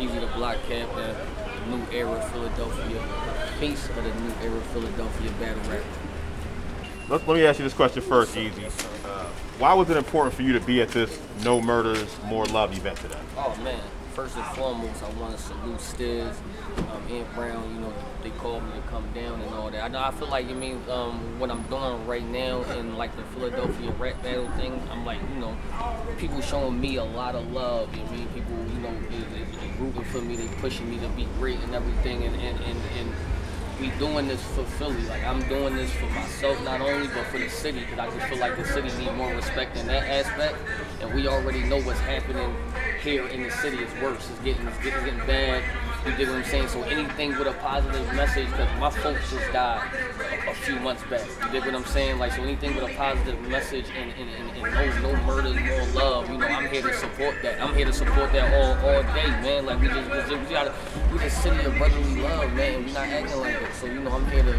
Easy the Block Captain, New Era Philadelphia, face of the New Era Philadelphia battle rap. Let me ask you this question first, Easy. Why was it important for you to be at this No Murders, More Love event today? Oh man, first and foremost, I want to salute Stiz, Ant Brown. You know, they called me to come down and all that. I feel like, what I'm doing right now in like the Philadelphia rap battle thing, I'm like, people showing me a lot of love. You know what I mean? People, they rooting for me, they pushing me to be great and everything, and we doing this for Philly. Like, I'm doing this for myself not only, but for the city, because I just feel like the city needs more respect in that aspect. And we already know what's happening here in the city is worse. It's getting bad. You dig what I'm saying? So anything with a positive message, because my folks just died a few months back. You dig what I'm saying? Like, so anything with a positive message and no murders, more love. I'm here to support that. I'm here to support that all day, man. Like, we the city of brotherly love, man. We not acting like it. So I'm here to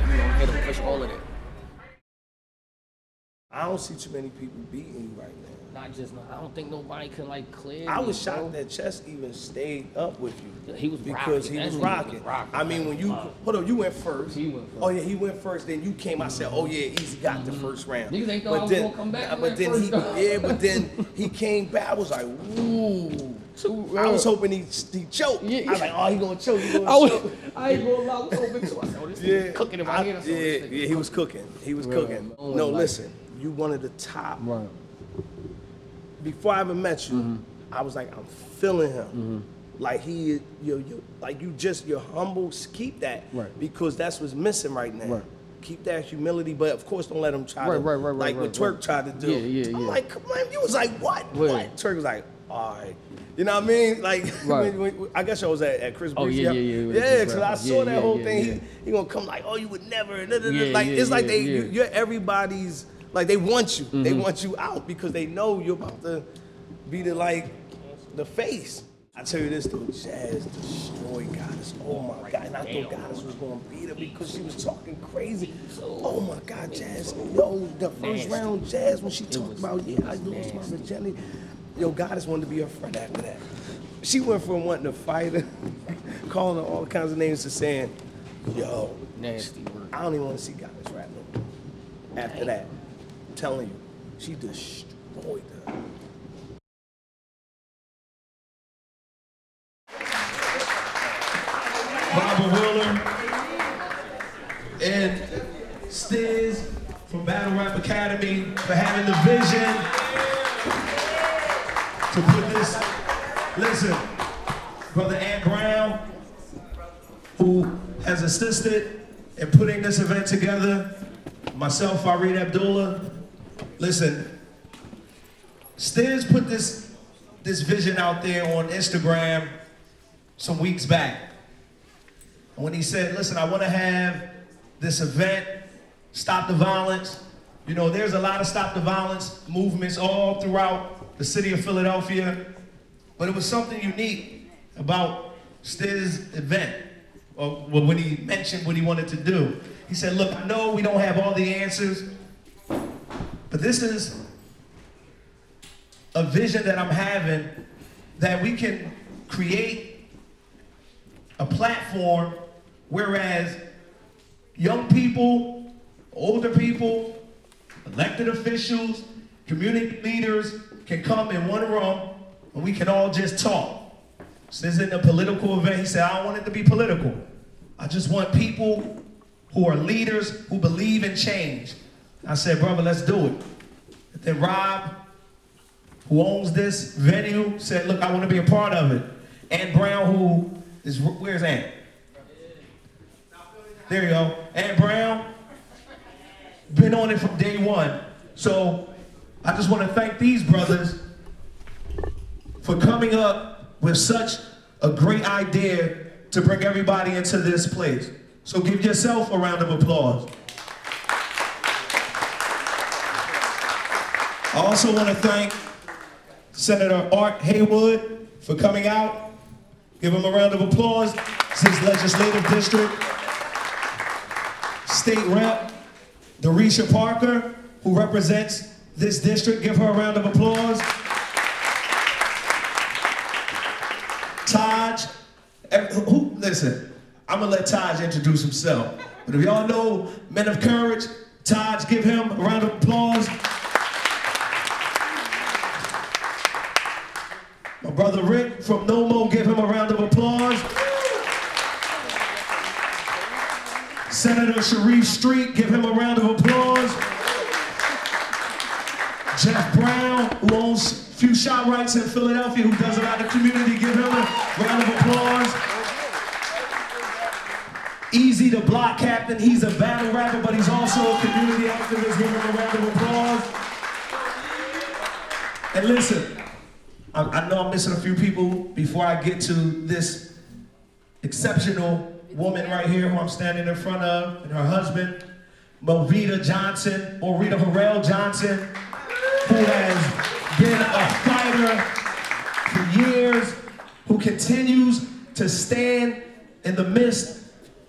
push all of that. I don't see too many people beating you right now. I don't think nobody can like clear. I was shocked that Chess even stayed up with you. He was because rocking. he was rocking. I mean, when you hold on, you went first. He went first. Oh yeah, he went first. Then you came. I said, oh yeah, Easy got the first round. Niggas ain't thought I was gonna come back. But then he came back. I was like, ooh. I was hoping he choked. Yeah. I was like, oh, he gonna choke. I ain't gonna lie. I was hoping too. I said, oh, this nigga cooking in my head. Yeah, he was cooking. He was cooking. No, listen, you one of the top. Right. Before I ever met you, I was like, I'm feeling him. Like you're humble. Keep that, because that's what's missing right now. Right. Keep that humility, but of course, don't let him try what Twerk tried to do. Yeah. I'm like, come on, you was like, what? What? Twerk was like, all right. You know what I mean? Like, when I guess I was at Chris Breezy. Yeah, because I saw that whole thing. He gonna come like, oh, you would never. It's like you're everybody's. Like, they want you. They want you out because they know you're about to be the face. I tell you this though, Jazz destroyed Goddess. Oh my God. And I thought Goddess was gonna beat her because she was talking crazy. Oh my God, Jazz. Yo, the first round, Jazz, when she talked about, I lost my virginity. Yo, Goddess wanted to be her friend after that. She went from wanting to fight her, calling her all kinds of names, to saying, yo, nasty word. I don't even want to see Goddess rap no more. After that. I'm telling you, she destroyed her. Barbara Wheeler and Stiz from Battle Rap Academy for having the vision to put this. Listen, Brother Ant Brown, who has assisted in putting this event together, myself, Farid Abdullah. Listen, Stiz put this vision out there on Instagram some weeks back. When he said, listen, I want to have this event, Stop the Violence. There's a lot of Stop the Violence movements all throughout the city of Philadelphia, but it was something unique about Stiz's event, or when he mentioned what he wanted to do. He said, look, I know we don't have all the answers, but this is a vision that I'm having that we can create a platform whereas young people, older people, elected officials, community leaders can come in one room and we can all just talk. This isn't a political event. He said, I don't want it to be political. I just want people who are leaders who believe in change. I said, brother, let's do it. And then Rob, who owns this venue, said, look, I want to be a part of it. Ant Brown, who is, where's Ant? There you go. Ant Brown, been on it from day one. So I just want to thank these brothers for coming up with such a great idea to bring everybody into this place. So give yourself a round of applause. I also want to thank Senator Art Haywood for coming out. Give him a round of applause. 6th Legislative District. State Rep, Darisha Parker, who represents this district. Give her a round of applause. Taj, Listen, I'm gonna let Taj introduce himself. But if y'all know Men of Courage, Taj, give him a round of applause. My brother Rick from No Mo, give him a round of applause. Senator Sharif Street, give him a round of applause. Jeff Brown, who owns a few ShopRites in Philadelphia, who does it out in the community, give him a round of applause. Easy, the block captain, he's a battle rapper, but he's also a community activist, give him a round of applause. And listen, I know I'm missing a few people before I get to this exceptional woman right here who I'm standing in front of, and her husband, Movita Johnson, or Rita Harrell Johnson, who has been a fighter for years, who continues to stand in the midst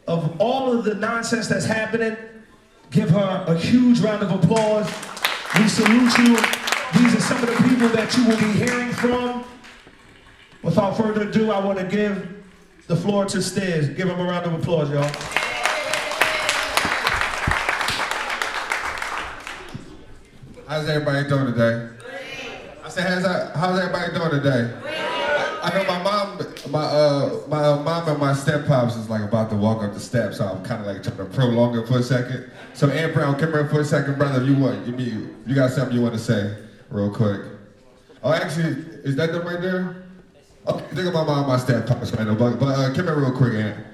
of all of the nonsense that's happening. Give her a huge round of applause. We salute you. These are some of the people that you will be hearing from. Without further ado, I want to give the floor to Stiz. Give him a round of applause, y'all. How's everybody doing today? I said, how's everybody doing today? I know my mom and my step-pops is like about to walk up the steps, so I'm kind of like trying to prolong it for a second. So Ant Brown, come here for a second, brother. You got something you want to say real quick? Oh, actually, is that them right there? Oh, think about my step-pops right now, but come here real quick, Ant.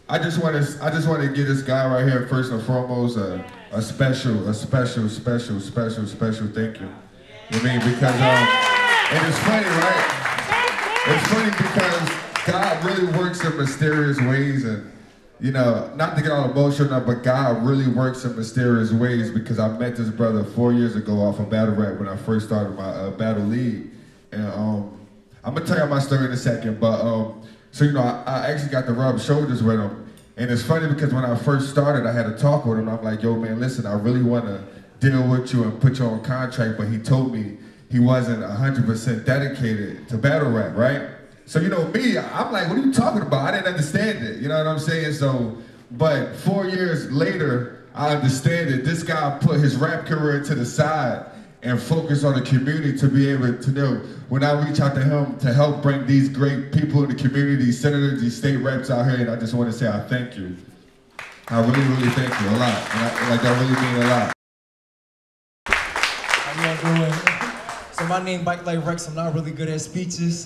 I just want to give this guy right here first and foremost a special thank you. You mean because and it's funny, right? It's funny because God really works in mysterious ways, and you know, not to get all emotional, but God really works in mysterious ways because I met this brother 4 years ago off of Battle Rap when I first started my Battle League, and I'm gonna tell you my story in a second, but so you know, I actually got to rub shoulders with him. And it's funny because when I first started, I had a talk with him. I'm like, yo, man, listen, I really want to deal with you and put you on contract. But he told me he wasn't 100% dedicated to battle rap, right? So, you know, me, I'm like, what are you talking about? I didn't understand it. You know what I'm saying? So, but 4 years later, I understand it. This guy put his rap career to the side and focus on the community to be able to know when I reach out to him to help bring these great people in the community, these senators, these state reps out here, and I just want to say I thank you. I really, really thank you a lot. And I really mean a lot. How y'all doing? So my name Bike Like Rex. I'm not really good at speeches.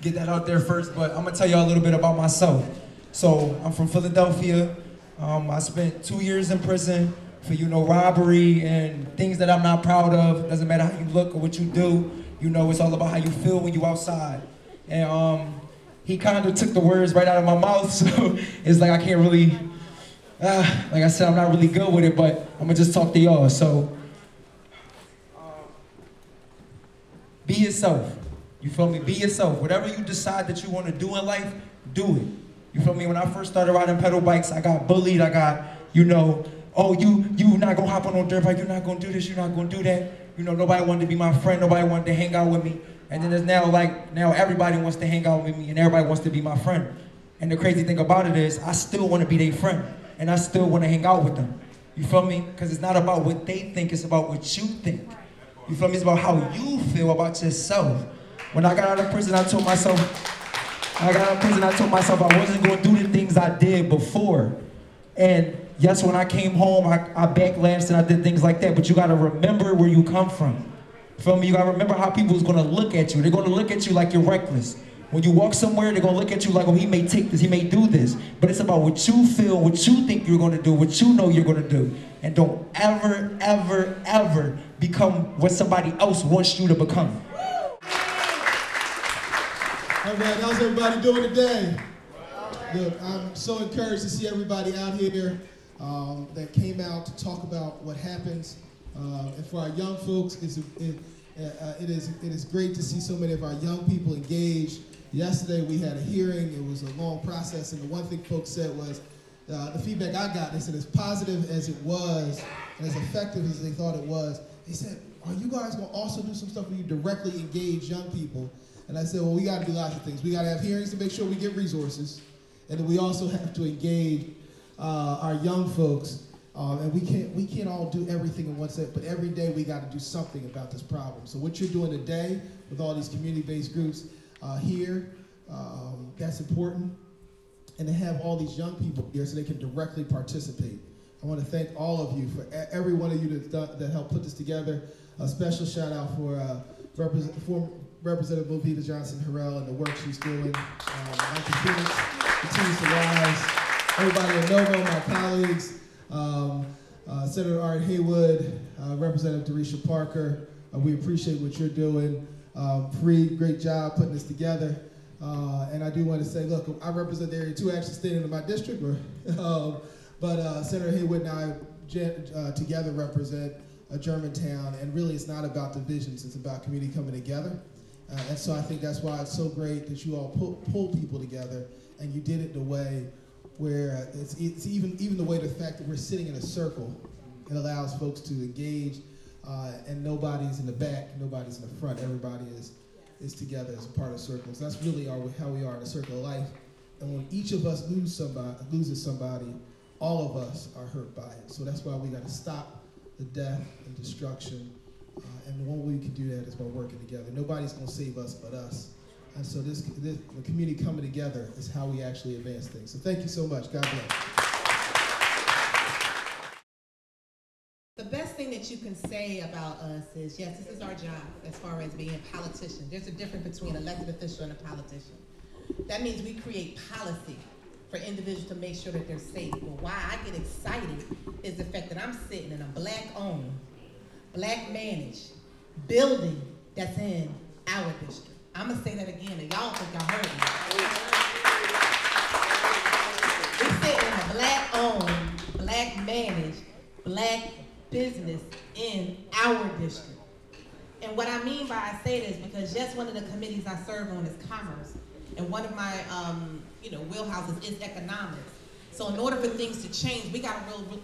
Get that out there first, but I'm gonna tell y'all a little bit about myself. So I'm from Philadelphia. I spent 2 years in prison for, you know, robbery and things that I'm not proud of. Doesn't matter how you look or what you do. You know, it's all about how you feel when you outside. And he kind of took the words right out of my mouth, so it's like I can't really, like I said, I'm not really good with it, but I'm gonna just talk to y'all. So, be yourself. You feel me? Be yourself. Whatever you decide that you want to do in life, do it. You feel me? When I first started riding pedal bikes, I got bullied. I got, you know, oh, you not gonna hop on no dirt bike, you're not gonna do this, you're not gonna do that. You know, nobody wanted to be my friend, nobody wanted to hang out with me. And then there's now everybody wants to hang out with me and everybody wants to be my friend. And the crazy thing about it is, I still wanna be their friend. And I still wanna hang out with them. You feel me? Because it's not about what they think, it's about what you think. You feel me? It's about how you feel about yourself. When I got out of prison, I told myself I wasn't gonna do the things I did before. And yes, when I came home, I backlashed and I did things like that, but you gotta remember where you come from. Feel me? You gotta remember how people's gonna look at you. They're gonna look at you like you're reckless. When you walk somewhere, they're gonna look at you like, oh, he may take this, he may do this. But it's about what you feel, what you think you're gonna do, what you know you're gonna do. And don't ever, ever, ever become what somebody else wants you to become. All right, how's everybody doing today? Look, I'm so encouraged to see everybody out here that came out to talk about what happens. And for our young folks, it is great to see so many of our young people engaged. Yesterday we had a hearing. It was a long process, and the one thing folks said was, the feedback I got, they said as positive as it was, and as effective as they thought it was, they said, are you guys gonna also do some stuff where you directly engage young people? And I said, well, we got to do lots of things. We got to have hearings to make sure we get resources. And then we also have to engage our young folks. And we can't all do everything in one set, but every day we got to do something about this problem. So what you're doing today with all these community-based groups here, that's important. And to have all these young people here so they can directly participate. I want to thank all of you, for every one of you that helped put this together. A special shout out for Representative Movita Johnson-Harrell and the work she's doing. Michael Phoenix continues to rise. Everybody at Novo, my colleagues, Senator Art Haywood, Representative Derisha Parker, we appreciate what you're doing. Fareed, great job putting this together. And I do want to say, look, I represent the Area 2 Action State in my district, but Senator Haywood and I together represent Germantown, and really it's not about divisions, it's about community coming together. And so I think that's why it's so great that you all pull people together, and you did it in a way where it's even the way the fact that we're sitting in a circle, it allows folks to engage, and nobody's in the back, nobody's in the front, everybody is together as a part of circles. That's really how we are in a circle of life. And when each of us loses somebody, all of us are hurt by it. So that's why we got to stop the death and destruction. And the one way we can do that is by working together. Nobody's going to save us but us. And so the community coming together is how we actually advance things. So thank you so much. God bless. The best thing that you can say about us is, yes, this is our job as far as being politicians. There's a difference between an elected official and a politician. That means we create policy for individuals to make sure that they're safe. But why I get excited is the fact that I'm sitting in a black-owned, black-managed building that's in our district. I'm gonna say that again, and y'all think I heard me. We sit in a black-owned, black-managed, black business in our district. And what I mean by I say this because yes, one of the committees I serve on is commerce, and one of my wheelhouses is economics. So in order for things to change, we gotta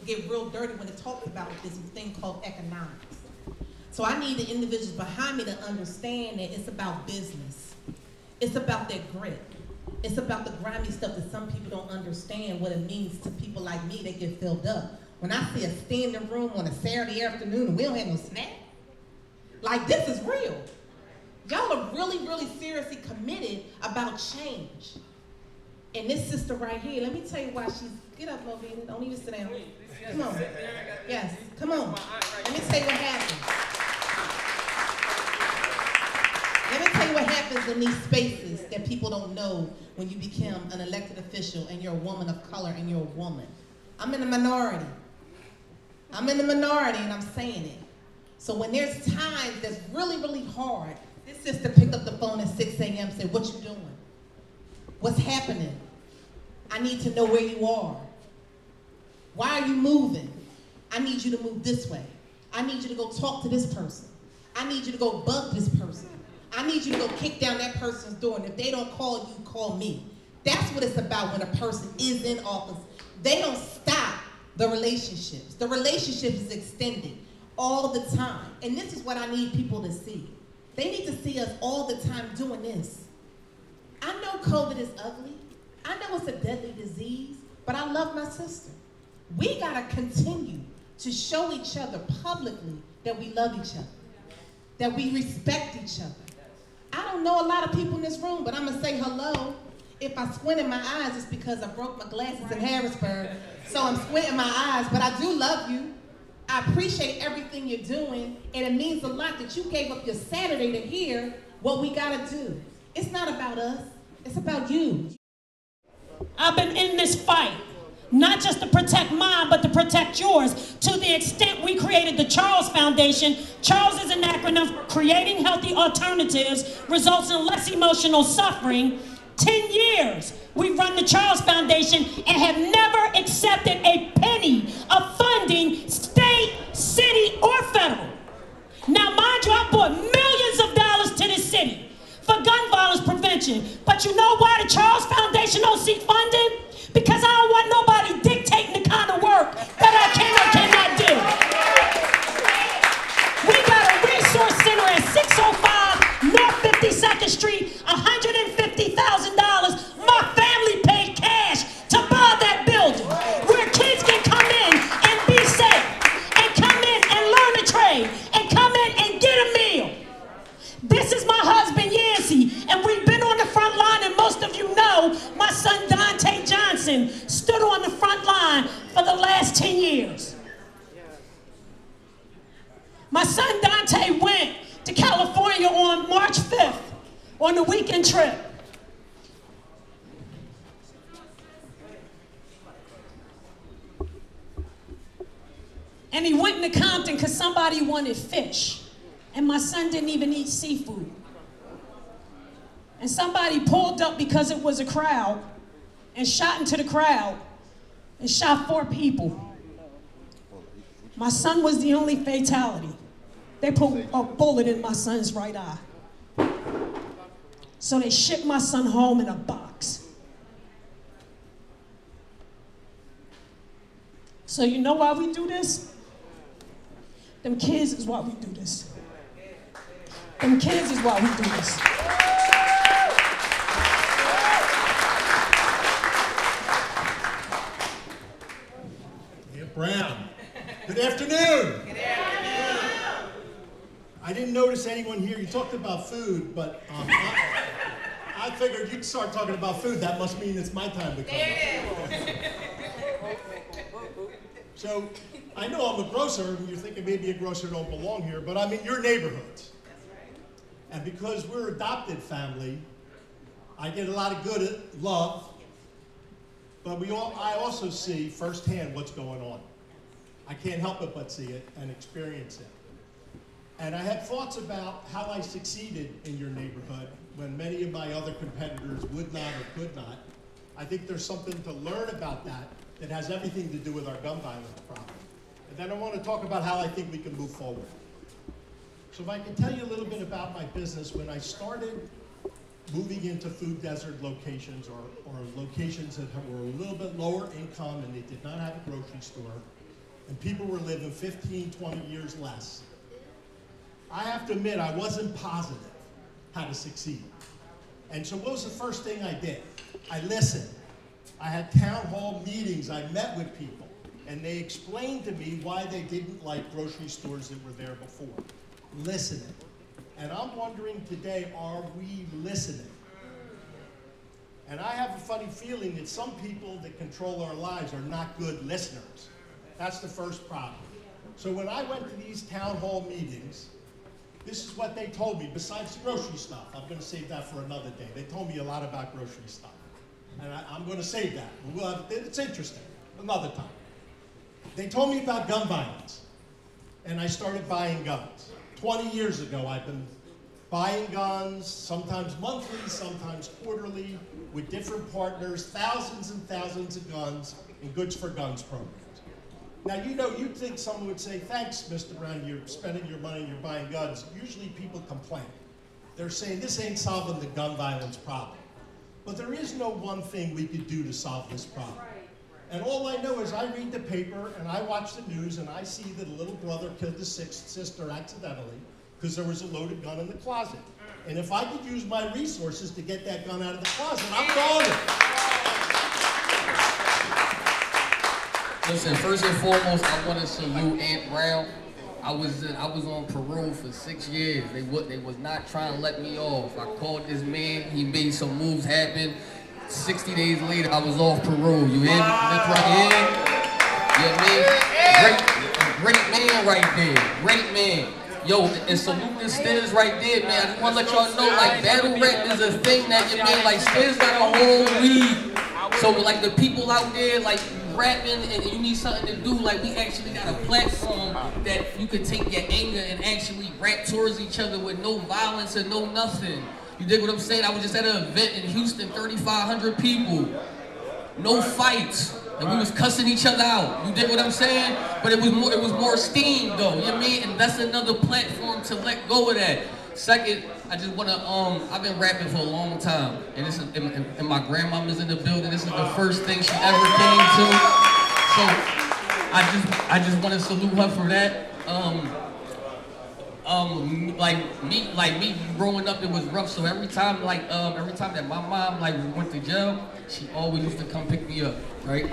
get real dirty when it's talking about this thing called economics. So I need the individuals behind me to understand that it's about business. It's about their grit. It's about the grimy stuff that some people don't understand what it means to people like me that get filled up. When I see a standing room on a Saturday afternoon and we don't have no snack, like this is real. Y'all are really, really seriously committed about change. And this sister right here, let me tell you why she's, get up, Movita, don't even sit down. Come on. Yes, come on. Let me tell you what happens. Let me tell you what happens in these spaces that people don't know when you become an elected official and you're a woman of color and you're a woman. I'm in the minority. I'm in the minority and I'm saying it. So when there's times that's really, really hard, this sister picked up the phone at 6 a.m. and said, what you doing? What's happening? I need to know where you are. Why are you moving? I need you to move this way. I need you to go talk to this person. I need you to go bug this person. I need you to go kick down that person's door, and if they don't call you, call me. That's what it's about when a person is in office. They don't stop the relationships. The relationship is extended all the time. And this is what I need people to see. They need to see us all the time doing this. I know COVID is ugly. I know it's a deadly disease, but I love my sister. We gotta continue to show each other publicly that we love each other, that we respect each other. I don't know a lot of people in this room, but I'm gonna say hello. If I squint in my eyes, it's because I broke my glasses in Harrisburg, so I'm squinting my eyes, but I do love you. I appreciate everything you're doing, and it means a lot that you gave up your Saturday to hear what we gotta do. It's not about us, it's about you. I've been in this fight, not just to protect mine, but to protect yours. To the extent we created the Charles Foundation. Charles is an acronym for Creating Healthy Alternatives Results in Less Emotional Suffering. 10 years we've run the Charles Foundation and have never accepted a penny of funding, state, city, or federal. Now, mind you, I brought millions of dollars to this city for gun violence prevention. But you know why the Charles Foundation don't seek funding? Because I don't want nobody dictating the kind of work that I can or cannot do. We got a resource center at 605 North 52nd Street. know my son Dante Johnson stood on the front line for the last 10 years. My son Dante went to California on March 5th on the weekend trip. And he went into Compton because somebody wanted fish. And my son didn't even eat seafood. And somebody pulled up because it was a crowd and shot into the crowd and shot 4 people. My son was the only fatality. They put a bullet in my son's right eye. So they shipped my son home in a box. So you know why we do this? Them kids is why we do this. Them kids is why we do this. Aunt Brown, good afternoon. Good afternoon. I didn't notice anyone here. You talked about food, but I figured you'd start talking about food. That must mean it's my time to come. So, I know I'm a grocer, and you're thinking maybe a grocer don't belong here, but I'm in your neighborhoods. And because we're an adopted family, I get a lot of good love, but I also see firsthand what's going on. I can't help it but see it and experience it. And I had thoughts about how I succeeded in your neighborhood when many of my other competitors would not or could not. I think there's something to learn about that has everything to do with our gun violence problem. And then I want to talk about how I think we can move forward. So if I can tell you a little bit about my business, when I started moving into food desert locations or locations that were a little bit lower income and they did not have a grocery store, and people were living 15, 20 years less, I have to admit I wasn't positive how to succeed. And so what was the first thing I did? I listened. I had town hall meetings, I met with people, and they explained to me why they didn't like grocery stores that were there before. Listening. And I'm wondering today, are we listening? And I have a funny feeling that some people that control our lives are not good listeners. That's the first problem. So when I went to these town hall meetings, this is what they told me, besides the grocery stuff. I'm going to save that for another day. They told me a lot about grocery stuff. And I'm going to save that. It's interesting. Another time. They told me about gun violence. And I started buying guns. 20 years ago, I've been buying guns, sometimes monthly, sometimes quarterly, with different partners, thousands and thousands of guns in Goods for Guns programs. Now, you know, you'd think someone would say, thanks, Mr. Brown, you're spending your money and you're buying guns. Usually people complain. They're saying, this ain't solving the gun violence problem. But there is no one thing we could do to solve this problem. And all I know is I read the paper and I watch the news and I see that a little brother killed his sister accidentally because there was a loaded gun in the closet. And if I could use my resources to get that gun out of the closet, I'm going to. Listen, first and foremost, I want to salute Aunt Brown. I was on parole for 6 years. They was not trying to let me off. I called this man. He made some moves happen. 60 days later, I was off parole. You hear me? That's right here. You hear me? Great man right there. Great man. Yo, and salute this Stiz right there, man. I just want to let y'all know, like, battle rap is a thing that, you mean, like, Stiz got a whole league. So, like, the people out there, like, rapping and you need something to do, like, we actually got a platform that you can take your anger and actually rap towards each other with no violence and no nothing. You dig what I'm saying? I was just at an event in Houston, 3,500 people. No fights. And we was cussing each other out. You dig what I'm saying? But it was more steam though. You know what I mean? And that's another platform to let go of that. Second, I just wanna I've been rapping for a long time. And this is and my grandmama's in the building. This is the first thing she ever came to. So I just wanna salute her for that. Like me growing up, it was rough. So every time that my mom went to jail, she always used to come pick me up, right?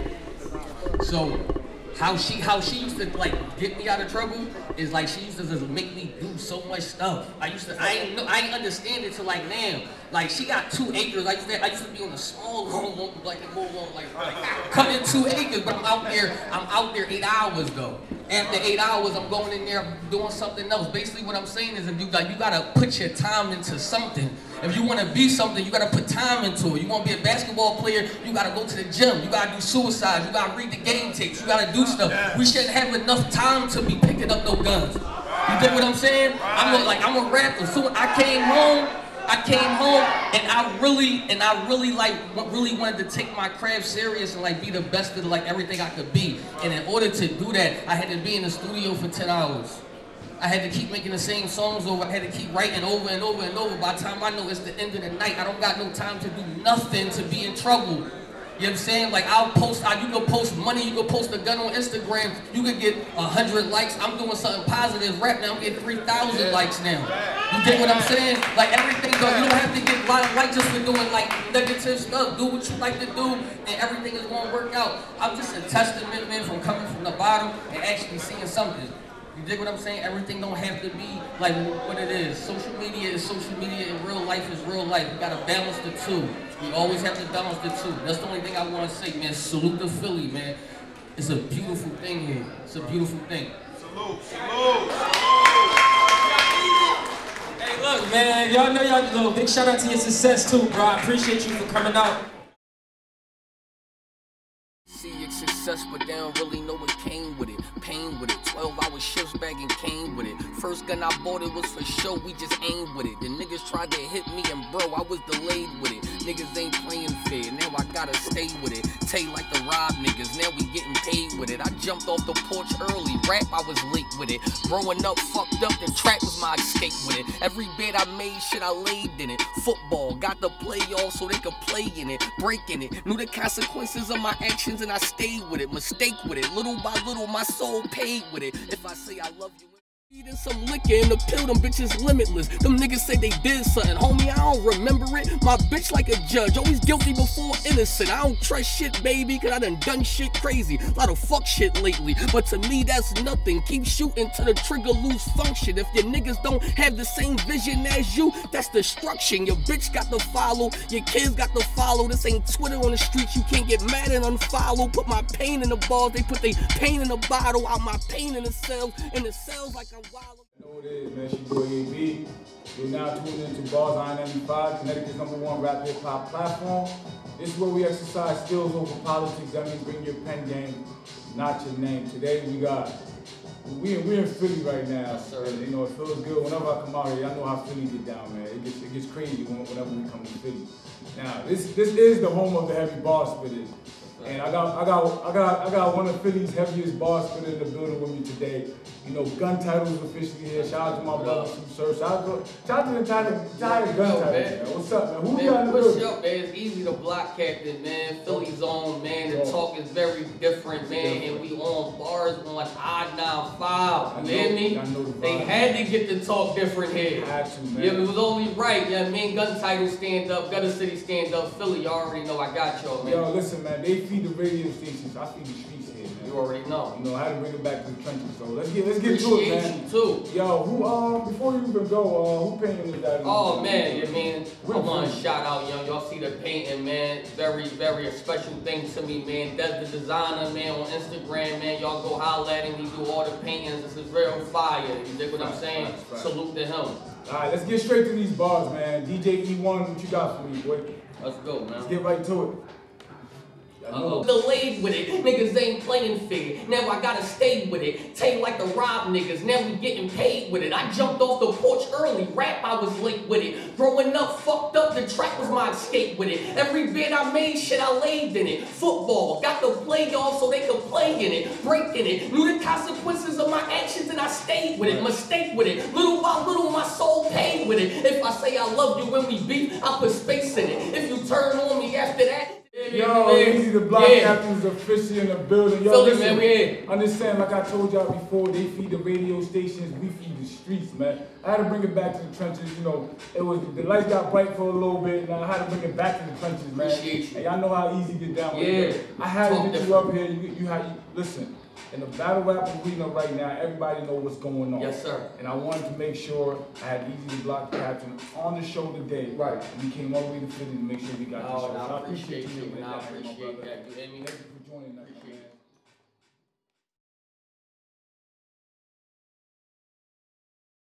So how she used to like get me out of trouble is like she used to just make me do so much stuff. I ain't understand it till like now. Like she got 2 acres. I used to be on a small home, like cutting 2 acres, but I'm out there 8 hours though. After 8 hours, I'm going in there doing something else. Basically, what I'm saying is, if you gotta put your time into something. If you want to be something, you gotta put time into it. You want to be a basketball player, you gotta go to the gym. You gotta do suicide. You gotta read the game tapes. You gotta do stuff. We shouldn't have enough time to be picking up no guns. You get what I'm saying? I'm a rapper. So I came home and I really wanted to take my craft serious and like be the best of like everything I could be. And in order to do that, I had to be in the studio for 10 hours. I had to keep making the same songs over. I had to keep writing over and over and over. By the time I know it's the end of the night, I don't got no time to do nothing to be in trouble. You know what I'm saying? Like you can post money, you can post a gun on Instagram, you can get 100 likes. I'm doing something positive right now, I'm getting 3,000 likes now. You get what I'm saying? Like everything, though, you don't have to get a lot of likes just for doing like negative stuff. Do what you like to do and everything is gonna work out. I'm just a testament, man, from coming from the bottom and actually seeing something. You dig what I'm saying? Everything don't have to be like what it is. Social media is social media and real life is real life. You gotta balance the two. You always have to balance the two. That's the only thing I want to say, man. Salute to Philly, man. It's a beautiful thing here. It's a beautiful thing. Salute, salute, salute. Hey, look, man. Y'all know y'all big shout out to your success too, bro. I appreciate you for coming out. See your success, but they don't really know what came with it. Pain with it. 12-hour shifts bagging came with it. First gun I bought it was for show, we just aimed with it. The niggas tried to hit me and bro, I was delayed with it. Niggas ain't playing fair, now I gotta stay with it. Tay like the rob niggas, now we getting paid with it. I jumped off the porch early, rap I was late with it. Growing up fucked up, the trap was my escape with it. Every bit I made, shit I laid in it. Football, got the play all so they could play in it. Breaking it, knew the consequences of my actions and I stayed with it. Mistake with it, little by little my soul paid with it. If I say I love you, eating some liquor and the pill, them bitches limitless. Them niggas say they did something, homie, I don't remember it. My bitch like a judge, always guilty before innocent. I don't trust shit, baby, cause I done shit crazy. A lot of fuck shit lately, but to me that's nothing. Keep shooting till the trigger lose function. If your niggas don't have the same vision as you, that's destruction. Your bitch got to follow, your kids got to follow. This ain't Twitter on the streets, you can't get mad and unfollow. Put my pain in the balls, they put their pain in the bottle. Out my pain in the cells like I'm wild. You know what it is, man. It's your boy AB. You're now tuned into Bars I-95, Connecticut's #1 rap hip-hop platform. This is where we exercise skills over politics. That means bring your pen game, not your name. Today we're in Philly right now. And, you know, it feels good. Whenever I come out here, y'all know how Philly get down, man. It gets crazy whenever we come to Philly. Now, this is the home of the heavy bar spitters. And I got one of Philly's heaviest bar spitters in the building with me today. You know, Gun Titles officially here. Shout out to my brother from Sir. Shout out to the entire Gun Titles, man. What's up, man? Who you got in the building? What's up, man? It's easy to block captain, man. Philly's on, man. The talk is very different, man. And we on bars on I-95. You hear me? They had to get the talk different here. Had to, man. Yeah, it was only right. Yeah, me and Gun Titles stand up. Gutter City stand up. Philly, y'all already know I got y'all, man. Yo, listen, man. They feed the radio stations. I feed the streets here, man. You already know. You know, I had to bring it back to the trenches. So let's get to it, man. You too. Yo, before you even go, who painted this that? Oh man, I mean, I want to shout out, y'all see the painting, man. Very, very special thing to me, man. That's the designer, man, on Instagram, man. Y'all go holler at him. He do all the paintings. This is real fire. You dig what I'm saying? Right. Salute to him. All right, let's get straight to these bars, man. DJ E1, what you got for me, boy? Let's go, man. Let's get right to it. Delayed with it, niggas ain't playing fair. Now I gotta stay with it. Tay like the rob niggas, now we getting paid with it. I jumped off the porch early, rap I was late with it. Growing up, fucked up, the track was my escape with it. Every bit I made, shit I laid in it. Football, got to play y'all so they could play in it. Breaking it, knew the consequences of my actions and I stayed with it. Mistake with it, little by little my soul paid with it. If I say I love you when we beef, I put space in it. If you turn on me after that, yo, Easy the Block Captain's officially in the building. Yo, Philly, listen, man, we here. Understand, like I told y'all before, they feed the radio stations, we feed the streets, man. I had to bring it back to the trenches, you know. It was, the lights got bright for a little bit, and I had to bring it back to the trenches, man. And y'all know how easy get down with it. I had to get you up here, listen. In the battle rap arena right now, everybody knows what's going on. Yes, sir. And I wanted to make sure I had Easy the Block Captain on the show today. Right. And we came all the way to Philly to make sure we got the show. I appreciate you, and I appreciate that. You hear me? Thank you for joining us.